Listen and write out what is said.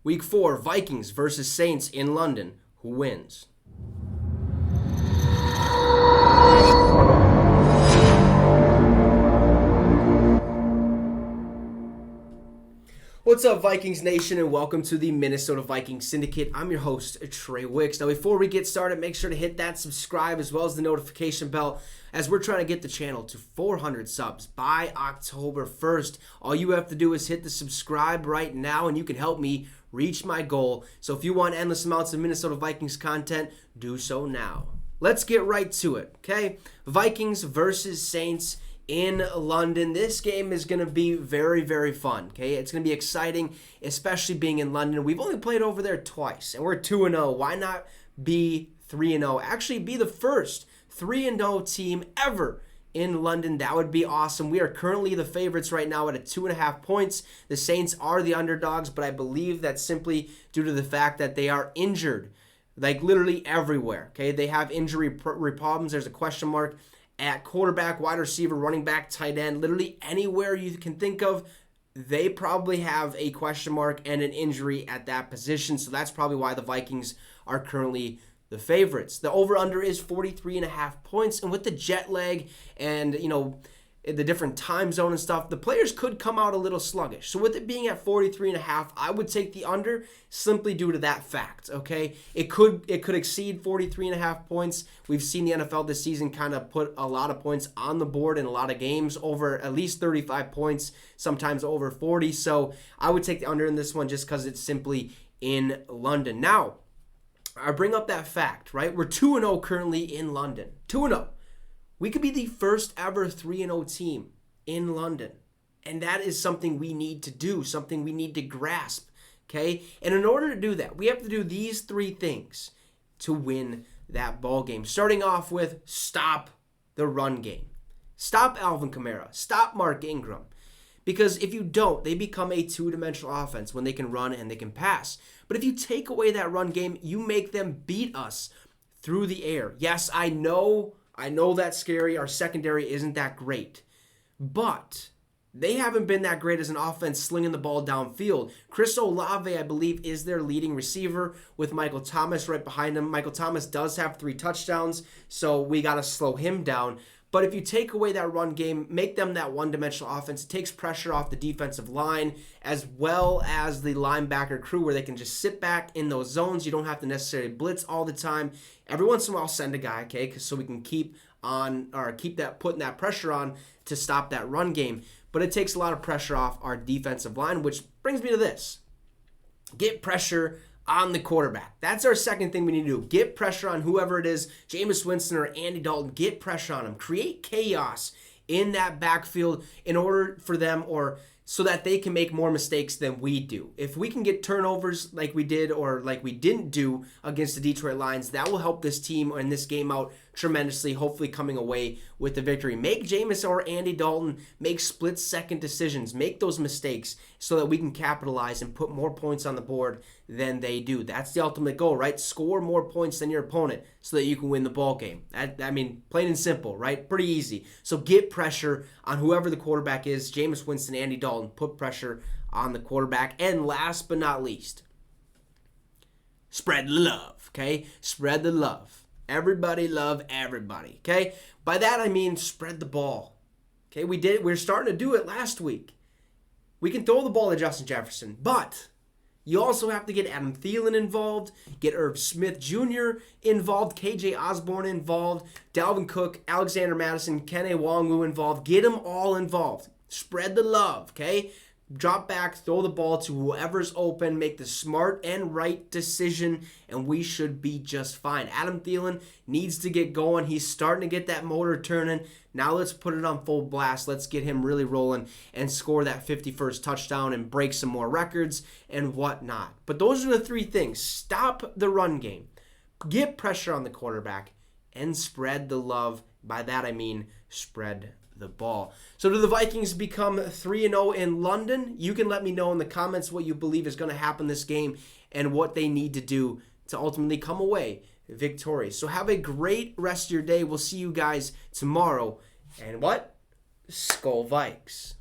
Week 4, Vikings versus Saints in London. Who wins? What's up, Vikings Nation, and welcome to the Minnesota Vikings Syndicate. I'm your host, Trey Wicks. Now, before we get started, make sure to hit that subscribe as well as the notification bell, as we're trying to get the channel to 400 subs by October 1st. All you have to do is hit the subscribe right now, and you can help me reach my goal. So if you want endless amounts of Minnesota Vikings content, do so now. Let's get right to it, okay? Vikings versus Saints in London. This game is going to be very, very fun, okay? It's going to be exciting, especially being in London. We've only played over there twice, and we're 2-0. Why not be 3-0? Actually, be the first 3-0 team ever in London. That would be awesome. We are currently the favorites right now at 2.5 points. The Saints are the underdogs, but I believe that's simply due to the fact that they are injured, like literally everywhere, okay? They have injury problems. There's a question mark at quarterback, wide receiver, running back, tight end, literally anywhere you can think of, they probably have a question mark and an injury at that position. So that's probably why the Vikings are currently the favorites. The over-under is 43.5 points. And with the jet lag and, the different time zone and stuff, the players could come out a little sluggish. So with it being at 43.5, I would take the under simply due to that fact, okay? It could exceed 43.5 points. We've seen the NFL this season kind of put a lot of points on the board in a lot of games, over at least 35 points, sometimes over 40. So I would take the under in this one just because it's simply in London. Now, I bring up that fact, right? We're 2-0 currently in London. 2-0. We could be the first ever 3-0 team in London. And that is something we need to do, something we need to grasp, okay? And in order to do that, we have to do these three things to win that ball game. Starting off with stop the run game. Stop Alvin Kamara. Stop Mark Ingram. Because if you don't, they become a two-dimensional offense when they can run and they can pass. But if you take away that run game, you make them beat us through the air. Yes, I know that's scary. Our secondary isn't that great. But they haven't been that great as an offense slinging the ball downfield. Chris Olave, I believe, is their leading receiver with Michael Thomas right behind him. Michael Thomas does have 3 touchdowns, so we got to slow him down. But if you take away that run game, make them that one-dimensional offense, it takes pressure off the defensive line as well as the linebacker crew where they can just sit back in those zones. You don't have to necessarily blitz all the time. Every once in a while, send a guy, okay, so we can keep putting that pressure on to stop that run game. But it takes a lot of pressure off our defensive line, which brings me to this. Get pressure on the quarterback. That's our second thing we need to do. Get pressure on whoever it is, Jameis Winston or Andy Dalton. Get pressure on them. Create chaos in that backfield in order for them so that they can make more mistakes than we do. If we can get turnovers like we did or like we didn't do against the Detroit Lions, that will help this team and this game out tremendously, hopefully coming away with the victory. Make Jameis or Andy Dalton make split-second decisions. Make those mistakes so that we can capitalize and put more points on the board than they do. That's the ultimate goal, right? Score more points than your opponent so that you can win the ball game. Plain and simple, right? Pretty easy. So get pressure on whoever the quarterback is, Jameis Winston, Andy Dalton. Put pressure on the quarterback. And last but not least, spread the love, okay? Spread the love. Everybody love everybody, okay? By that I mean spread the ball, okay? We're starting to do it last week. We can throw the ball to Justin Jefferson, but you also have to get Adam Thielen involved, get Irv Smith Jr. involved, KJ Osborne involved, Dalvin Cook, Alexander Madison, Kene Nwangwu involved. Get them all involved. Spread the love, okay? Drop back, throw the ball to whoever's open, make the smart and right decision, and we should be just fine. Adam Thielen needs to get going. He's starting to get that motor turning. Now let's put it on full blast. Let's get him really rolling and score that 51st touchdown and break some more records and whatnot. But those are the three things. Stop the run game, get pressure on the quarterback, and spread the love. By that I mean spread the ball. So do the Vikings become 3-0 in London? You can let me know in the comments what you believe is going to happen this game and what they need to do to ultimately come away victorious. So have a great rest of your day. We'll see you guys tomorrow. And what? Skol Vikes.